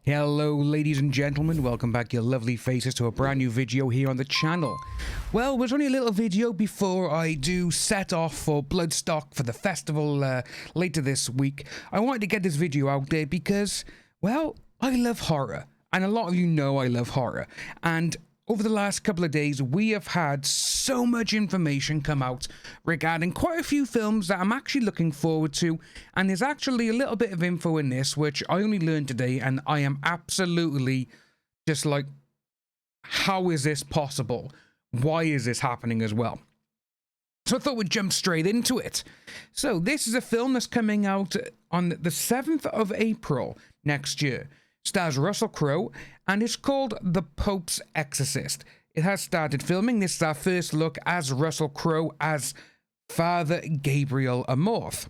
Hello ladies and gentlemen, welcome back your lovely faces to a brand new video here on the channel. Well, there's only a little video before I do set off for Bloodstock for the festival later this week. I wanted to get this video out there because, well, I love horror, and a lot of you know I love horror, and over the last couple of days, we have had so much information come out regarding quite a few films that I'm actually looking forward to, and there's actually a little bit of info in this which I only learned today, and I am absolutely just like, how is this possible? Why is this happening as well? So I thought we'd jump straight into it. So this is a film that's coming out on the 7th of April next year. Stars Russell Crowe, and it's called The Pope's Exorcist. It has started filming. This is our first look as Russell Crowe as Father Gabriel Amorth.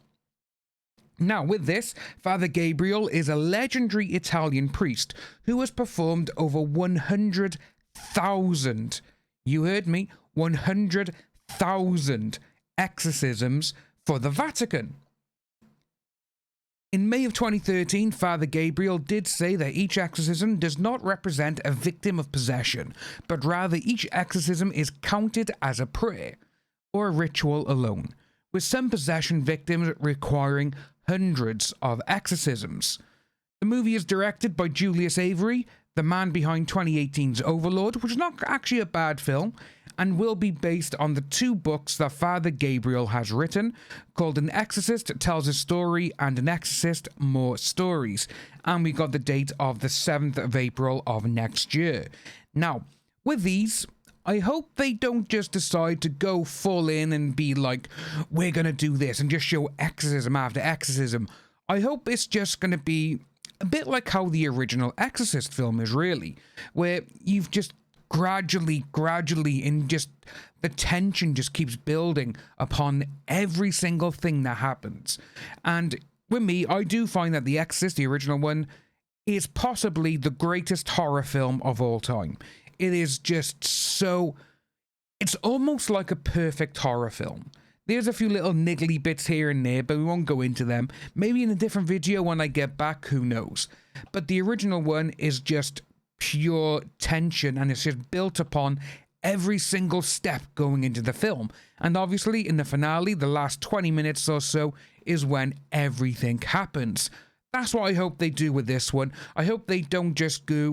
Now, with this, Father Gabriel is a legendary Italian priest who has performed over 100,000, you heard me, 100,000 exorcisms for the Vatican. In May of 2013, Father Gabriel did say that each exorcism does not represent a victim of possession, but rather each exorcism is counted as a prayer or a ritual alone, with some possession victims requiring hundreds of exorcisms. The movie is directed by Julius Avery, the man behind 2018's Overlord, which is not actually a bad film, and will be based on the two books that Father Gabriel has written, called An Exorcist Tells a Story and An Exorcist More Stories. And we got the date of the 7th of April of next year. Now, with these, I hope they don't just decide to go full in and be like, we're going to do this and just show exorcism after exorcism. I hope it's just going to be a bit like how the original Exorcist film is really, where you've just gradually, and just the tension just keeps building upon every single thing that happens. And with me, I do find that The Exorcist, the original one, is possibly the greatest horror film of all time. It is just so, it's almost like a perfect horror film. There's a few little niggly bits here and there, but we won't go into them. Maybe in a different video when I get back, who knows. But the original one is just pure tension, and it's just built upon every single step going into the film. And obviously in the finale, the last 20 minutes or so is when everything happens. That's what I hope they do with this one. I hope they don't just go,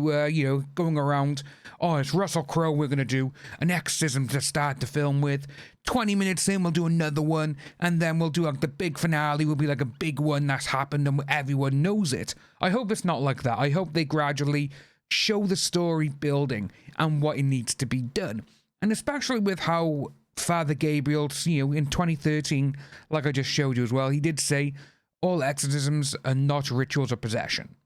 going around, oh, it's Russell Crowe, we're going to do an exorcism to start the film with. 20 minutes in, we'll do another one, and then we'll do like the big finale, will be like a big one that's happened and everyone knows it. I hope it's not like that. I hope they gradually show the story building and what it needs to be done. And especially with how Father Gabriel, in 2013, like I just showed you as well, he did say, all exorcisms are not rituals of possession.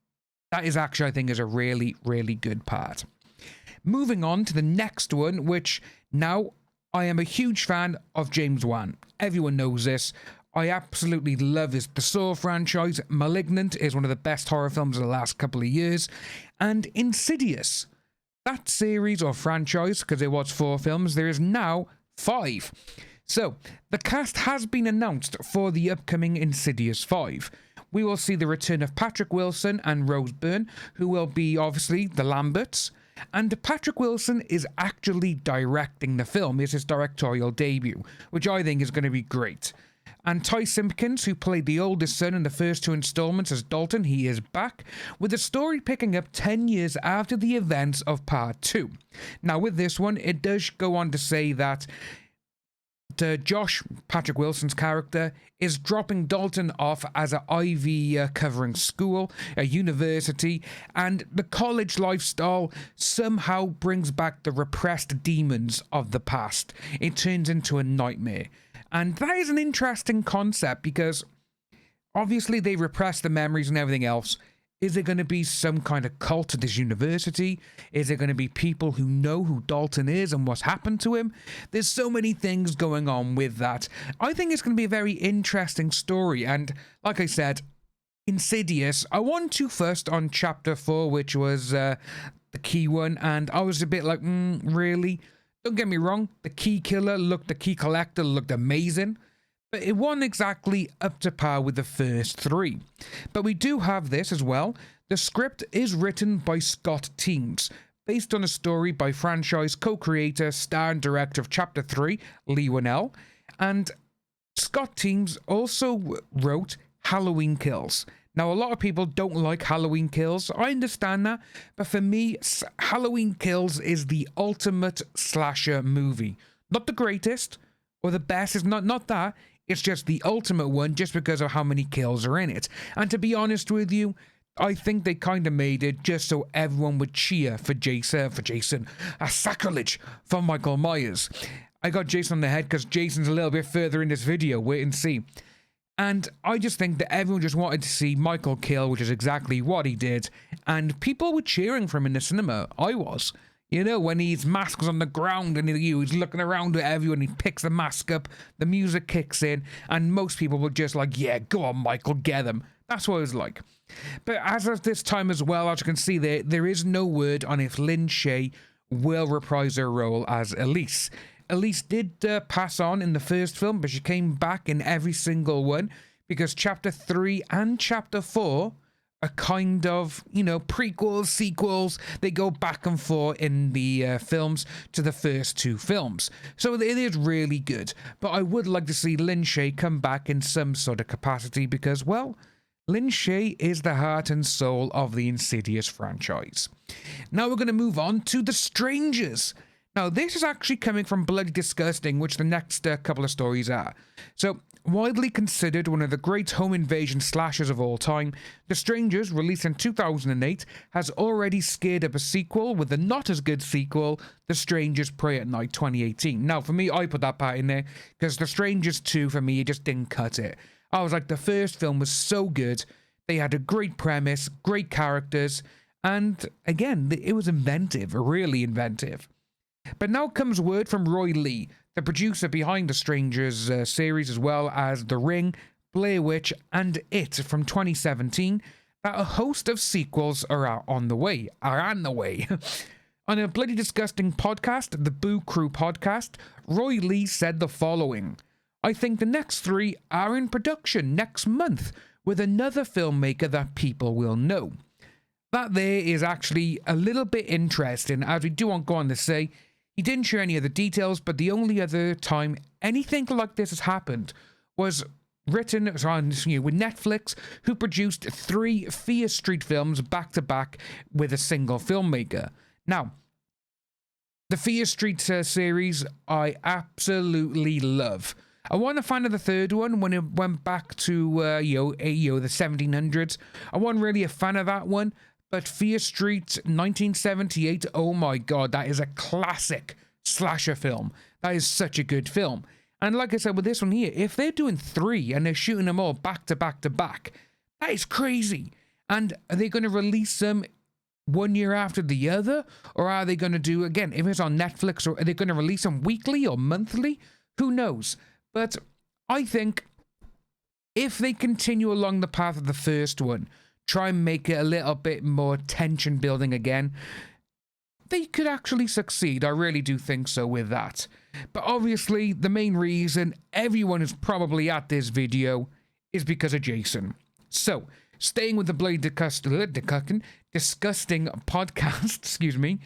That is actually, I think, is a really, really good part. Moving on to the next one, which now I am a huge fan of James Wan. Everyone knows this. I absolutely love the Saw franchise. Malignant is one of the best horror films of the last couple of years. And Insidious, that series or franchise, because it was 4 films, there is now 5. So, the cast has been announced for the upcoming Insidious 5. We will see the return of Patrick Wilson and Rose Byrne, who will be, obviously, the Lamberts. And Patrick Wilson is actually directing the film. It's his directorial debut, which I think is going to be great. And Ty Simpkins, who played the oldest son in the first 2 installments as Dalton, he is back, with the story picking up 10 years after the events of Part 2. Now, with this one, it does go on to say that Josh, Patrick Wilson's character, is dropping Dalton off as an Ivy covering school, a university, and the college lifestyle somehow brings back the repressed demons of the past. It turns into a nightmare. And that is an interesting concept because obviously they repress the memories and everything else. Is there going to be some kind of cult at this university? Is there going to be people who know who Dalton is and what's happened to him? There's so many things going on with that. I think it's going to be a very interesting story. And like I said, Insidious, I want to first on chapter 4, which was the key one. And I was a bit like, really? Don't get me wrong. The key collector looked amazing. but it wasn't exactly up to par with the first three. But we do have this as well. The script is written by Scott Teems, based on a story by franchise co-creator, star and director of Chapter 3, Leigh Whannell, and Scott Teems also wrote Halloween Kills. Now, a lot of people don't like Halloween Kills. I understand that. But for me, Halloween Kills is the ultimate slasher movie. Not the greatest or the best. It's not that. It's just the ultimate one just because of how many kills are in it. And to be honest with you, I think they kind of made it just so everyone would cheer for Jason. A sacrilege for Michael Myers. I got Jason on the head because Jason's a little bit further in this video. Wait and see. And I just think that everyone just wanted to see Michael kill, which is exactly what he did. And people were cheering for him in the cinema. I was. You know, when his mask was on the ground and he's looking around at everyone, he picks the mask up, the music kicks in, and most people were just like, yeah, go on, Michael, get him. That's what it was like. But as of this time as well, as you can see there is no word on if Lin Shaye will reprise her role as Elise. Elise did pass on in the first film, but she came back in every single one because Chapter 3 and Chapter 4 are kind of, you know, prequels, sequels. They go back and forth in the films to the first two films. So it is really good. But I would like to see Lin Shaye come back in some sort of capacity because, well, Lin Shaye is the heart and soul of the Insidious franchise. Now we're going to move on to The Strangers. Now, this is actually coming from Bloody Disgusting, which the next couple of stories are. So, widely considered one of the great home invasion slashers of all time, The Strangers, released in 2008, has already scared up a sequel with the not-as-good sequel, The Strangers Prey at Night 2018. Now, for me, I put that part in there, because The Strangers 2, for me, it just didn't cut it. I was like, the first film was so good, they had a great premise, great characters, and, again, it was inventive, really inventive. But now comes word from Roy Lee, the producer behind the Strangers series, as well as The Ring, Blair Witch, and It from 2017, that a host of sequels are on the way. On a Bloody Disgusting podcast, the Boo Crew podcast, Roy Lee said the following: I think the next 3 are in production next month with another filmmaker that people will know. That there is actually a little bit interesting, as we do want to go on to say. He didn't share any of the details, but the only other time anything like this has happened was written with Netflix, who produced 3 Fear Street films back-to-back with a single filmmaker. Now, the Fear Street series, I absolutely love. I wasn't a fan of the third one when it went back to the 1700s. I wasn't really a fan of that one. But Fear Street 1978, oh my god, that is a classic slasher film. That is such a good film. And like I said with this one here, if they're doing 3 and they're shooting them all back to back to back, that is crazy. And are they going to release them one year after the other? Or are they going to do, again, if it's on Netflix, or are they going to release them weekly or monthly? Who knows? But I think if they continue along the path of the first one, try and make it a little bit more tension building again, they could actually succeed. I really do think so with that. But obviously, the main reason everyone is probably at this video is because of Jason. So, staying with the Bloody Disgusting podcast,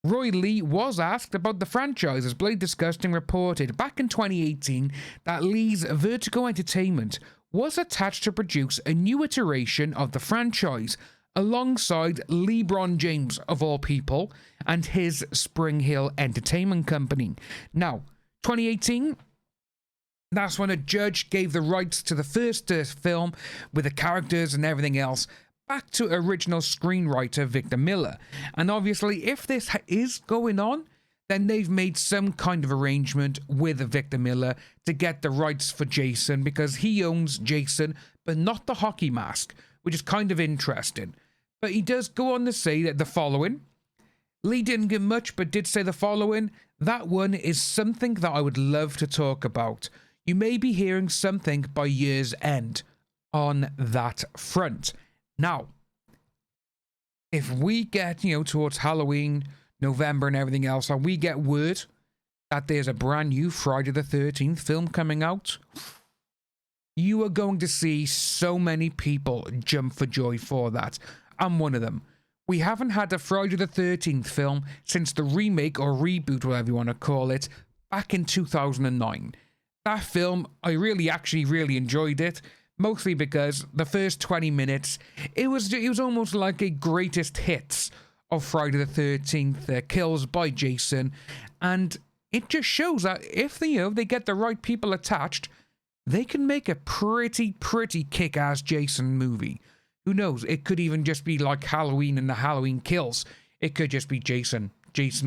Roy Lee was asked about the franchise, as Bloody Disgusting reported back in 2018 that Lee's Vertigo Entertainment was attached to produce a new iteration of the franchise alongside LeBron James, of all people, and his Spring Hill Entertainment Company. Now, 2018, that's when a judge gave the rights to the first film with the characters and everything else back to original screenwriter Victor Miller. And obviously, if this is going on, then they've made some kind of arrangement with Victor Miller to get the rights for Jason, because he owns Jason, but not the hockey mask, which is kind of interesting. But he does go on to say that the following. Lee didn't give much, but did say the following. That one is something that I would love to talk about. You may be hearing something by year's end on that front. Now, if we get, towards Halloween, November and everything else, and we get word that there's a brand new Friday the 13th film coming out, You are going to see so many people jump for joy for that. I'm one of them. We haven't had a Friday the 13th film since the remake or reboot, whatever you want to call it, back in 2009. That film, I actually really enjoyed it, mostly because the first 20 minutes, it was almost like a greatest hits of Friday the 13th, kills by Jason, and it just shows that if they get the right people attached, they can make a pretty kick-ass Jason movie. Who knows? It could even just be like Halloween and the Halloween Kills. It could just be Jason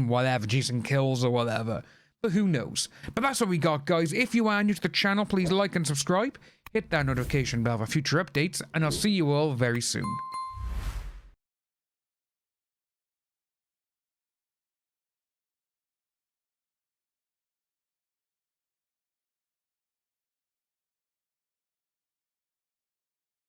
whatever, Jason Kills or whatever. But who knows? But that's what we got, guys. If you are new to the channel, please like and subscribe. Hit that notification bell for future updates, and I'll see you all very soon.